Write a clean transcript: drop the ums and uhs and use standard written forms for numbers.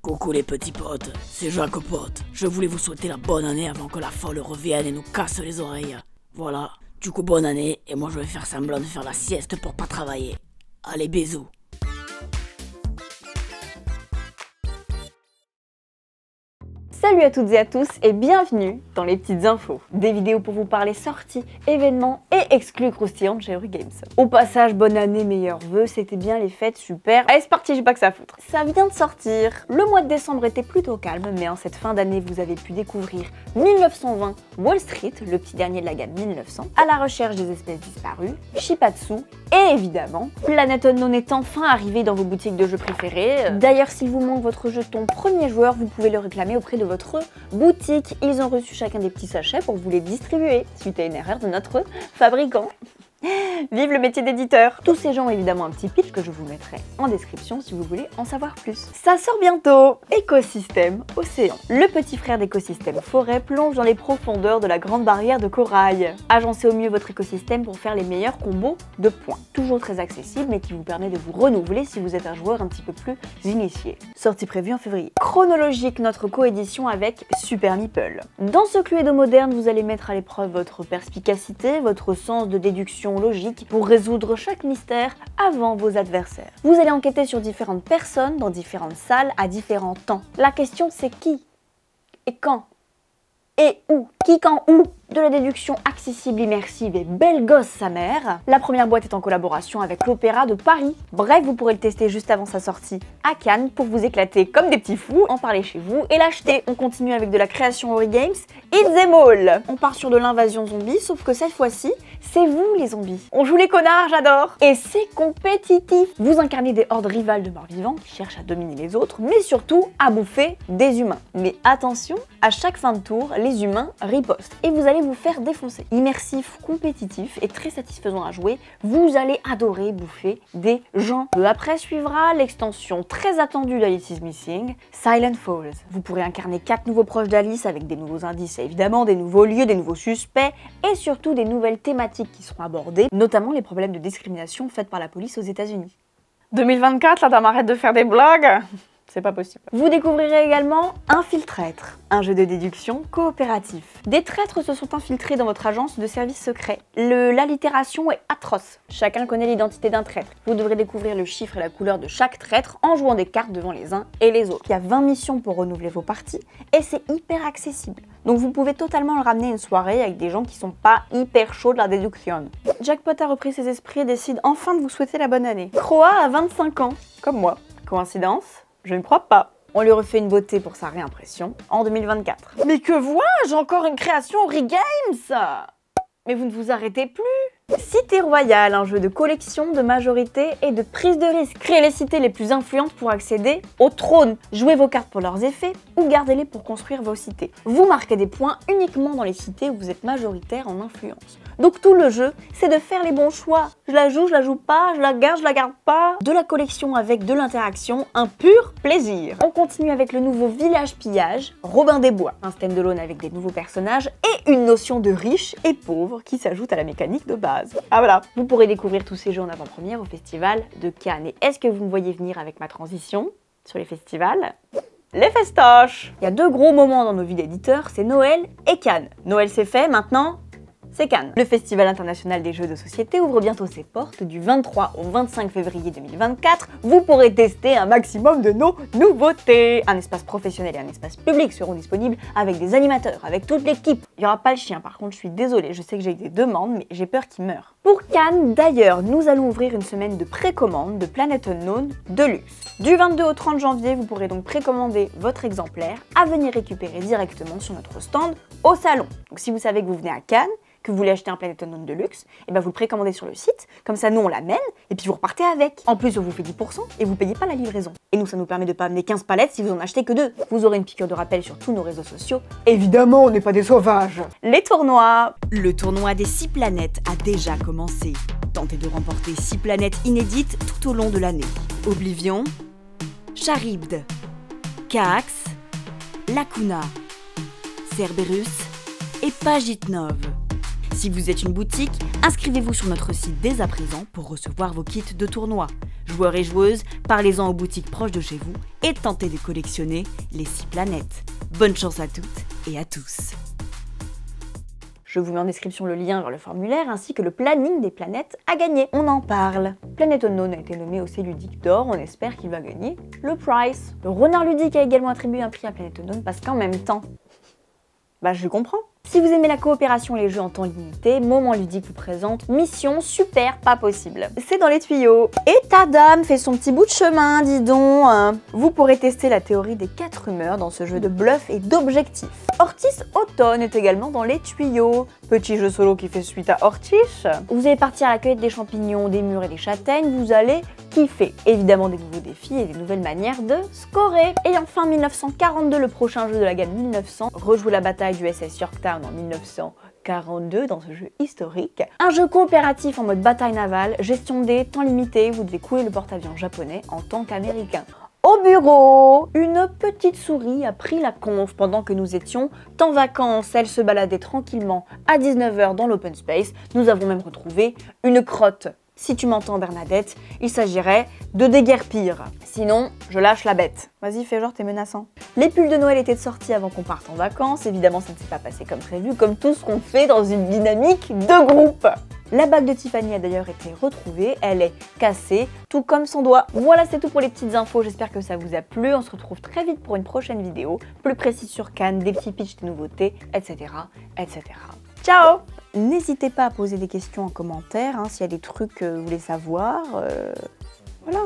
Coucou les petits potes, c'est Jacopote. Je voulais vous souhaiter la bonne année avant que la folle revienne et nous casse les oreilles. Voilà, du coup bonne année, et moi je vais faire semblant de faire la sieste pour pas travailler. Allez, bisous. Salut à toutes et à tous et bienvenue dans les petites infos. Des vidéos pour vous parler sorties, événements et exclus croustillantes chez Eurogames. Au passage, bonne année, meilleurs vœux, c'était bien les fêtes, super. Allez c'est parti, j'ai pas que ça à foutre. Ça vient de sortir. Le mois de décembre était plutôt calme, mais en cette fin d'année vous avez pu découvrir 1920 Wall Street, le petit dernier de la gamme 1900, à la recherche des espèces disparues, Shipatsu et évidemment, Planet Unknown est enfin arrivé dans vos boutiques de jeux préférés. D'ailleurs, s'il vous manque votre jeton premier joueur, vous pouvez le réclamer auprès de votre boutique. Ils ont reçu chacun des petits sachets pour vous les distribuer suite à une erreur de notre fabricant. Vive le métier d'éditeur. Tous ces gens ont évidemment un petit pitch que je vous mettrai en description si vous voulez en savoir plus. Ça sort bientôt. Écosystème Océan. Le petit frère d'écosystème Forêt plonge dans les profondeurs de la grande barrière de corail. Agencez au mieux votre écosystème pour faire les meilleurs combos de points. Toujours très accessible mais qui vous permet de vous renouveler si vous êtes un joueur un petit peu plus initié. Sortie prévue en février. Chronologique, notre coédition avec Super Meeple. Dans ce Cluedo moderne, vous allez mettre à l'épreuve votre perspicacité, votre sens de déduction logique pour résoudre chaque mystère avant vos adversaires. Vous allez enquêter sur différentes personnes dans différentes salles à différents temps. La question c'est qui et quand et où. Qui, quand, où. De la déduction accessible, immersive et belle gosse sa mère. La première boîte est en collaboration avec l'Opéra de Paris. Bref, vous pourrez le tester juste avant sa sortie à Cannes pour vous éclater comme des petits fous, en parler chez vous et l'acheter. On continue avec de la création Eurogames, It's them all. On part sur de l'invasion zombie, sauf que cette fois-ci, c'est vous les zombies. On joue les connards, j'adore. Et c'est compétitif. Vous incarnez des hordes rivales de morts-vivants qui cherchent à dominer les autres, mais surtout à bouffer des humains. Mais attention, à chaque fin de tour, les humains ripostent et vous allez vous faire défoncer. Immersif, compétitif et très satisfaisant à jouer, vous allez adorer bouffer des gens. Peu après suivra l'extension très attendue d'Alice is Missing, Silent Falls. Vous pourrez incarner 4 nouveaux proches d'Alice avec des nouveaux indices et évidemment des nouveaux lieux, des nouveaux suspects et surtout des nouvelles thématiques qui seront abordées, notamment les problèmes de discrimination faites par la police aux États-Unis. 2024, là, t'arrêtes de faire des blogs. C'est pas possible. Vous découvrirez également Infiltraître, un jeu de déduction coopératif. Des traîtres se sont infiltrés dans votre agence de services secrets. L'allitération est atroce. Chacun connaît l'identité d'un traître. Vous devrez découvrir le chiffre et la couleur de chaque traître en jouant des cartes devant les uns et les autres. Il y a 20 missions pour renouveler vos parties et c'est hyper accessible. Donc vous pouvez totalement le ramener à une soirée avec des gens qui sont pas hyper chauds de la déduction. Jackpot a repris ses esprits et décide enfin de vous souhaiter la bonne année. Croa a 25 ans, comme moi. Coïncidence ? Je ne crois pas. On lui refait une beauté pour sa réimpression en 2024. Mais que vois-je, encore une création Eurogames? Mais vous ne vous arrêtez plus. Cité Royale, un jeu de collection, de majorité et de prise de risque. Créez les cités les plus influentes pour accéder au trône. Jouez vos cartes pour leurs effets ou gardez-les pour construire vos cités. Vous marquez des points uniquement dans les cités où vous êtes majoritaire en influence. Donc tout le jeu, c'est de faire les bons choix. Je la joue pas, je la garde pas. De la collection avec de l'interaction, un pur plaisir. On continue avec le nouveau village pillage, Robin des Bois. Un stand-alone avec des nouveaux personnages et une notion de riche et pauvre qui s'ajoute à la mécanique de base. Ah voilà, vous pourrez découvrir tous ces jeux en avant-première au festival de Cannes. Et est-ce que vous me voyez venir avec ma transition sur les festivals ? Les festoches! Il y a 2 gros moments dans nos vies d'éditeurs, c'est Noël et Cannes. Noël c'est fait, maintenant c'est Cannes. Le Festival international des jeux de société ouvre bientôt ses portes du 23 au 25 février 2024. Vous pourrez tester un maximum de nos nouveautés. Un espace professionnel et un espace public seront disponibles avec des animateurs, avec toute l'équipe. Il n'y aura pas le chien, par contre, je suis désolée, je sais que j'ai eu des demandes, mais j'ai peur qu'il meure. Pour Cannes, d'ailleurs, nous allons ouvrir une semaine de précommande de Planet Unknown Deluxe. Du 22 au 30 janvier, vous pourrez donc précommander votre exemplaire à venir récupérer directement sur notre stand au salon. Donc si vous savez que vous venez à Cannes, que vous voulez acheter un Planet Unknown Deluxe, et ben vous le précommandez sur le site, comme ça nous on l'amène, et puis vous repartez avec. En plus on vous fait 10% et vous payez pas la livraison. Et nous ça nous permet de pas amener 15 palettes si vous en achetez que 2. Vous aurez une piqûre de rappel sur tous nos réseaux sociaux. Évidemment on n'est pas des sauvages. Les tournois. Le tournoi des 6 planètes a déjà commencé. Tentez de remporter 6 planètes inédites tout au long de l'année. Oblivion, Charybde, Cax, Lacuna, Cerberus et Pagitnov. Si vous êtes une boutique, inscrivez-vous sur notre site dès à présent pour recevoir vos kits de tournoi. Joueurs et joueuses, parlez-en aux boutiques proches de chez vous et tenter de collectionner les 6 planètes. Bonne chance à toutes et à tous. Je vous mets en description le lien vers le formulaire ainsi que le planning des planètes à gagner. On en parle. Planet Unknown a été nommé au C ludique d'or, on espère qu'il va gagner le prize. Le renard ludique a également attribué un prix à Planet Unknown parce qu'en même temps, je comprends. Si vous aimez la coopération et les jeux en temps limité, Moment Ludique vous présente Mission Super Pas Possible. C'est dans les tuyaux. Et ta dame fait son petit bout de chemin, dis donc. Vous pourrez tester la théorie des 4 humeurs dans ce jeu de bluff et d'objectifs. Ortis Automne est également dans les tuyaux. Petit jeu solo qui fait suite à Ortis. Vous allez partir à la cueillette des champignons, des mûres et des châtaignes, vous allez kiffer. Évidemment des nouveaux défis et des nouvelles manières de scorer. Et enfin 1942, le prochain jeu de la gamme 1900, rejoue la bataille du SS Yorktown en 1942 dans ce jeu historique. Un jeu coopératif en mode bataille navale, gestion des temps limité, vous devez couler le porte-avions japonais en tant qu'américain. Au bureau, une petite souris a pris la conf pendant que nous étions en vacances. Elle se baladait tranquillement à 19 h dans l'open space. Nous avons même retrouvé une crotte. Si tu m'entends Bernadette, il s'agirait de déguerpir. Sinon, je lâche la bête. Vas-y, fais genre, t'es menaçant. Les pulls de Noël étaient de sortie avant qu'on parte en vacances. Évidemment, ça ne s'est pas passé comme prévu, comme tout ce qu'on fait dans une dynamique de groupe. La bague de Tiffany a d'ailleurs été retrouvée, elle est cassée, tout comme son doigt. Voilà, c'est tout pour les petites infos, j'espère que ça vous a plu. On se retrouve très vite pour une prochaine vidéo, plus précise sur Cannes, des petits pitchs de nouveautés, etc. etc. Ciao! N'hésitez pas à poser des questions en commentaire, s'il y a des trucs que vous voulez savoir. Voilà.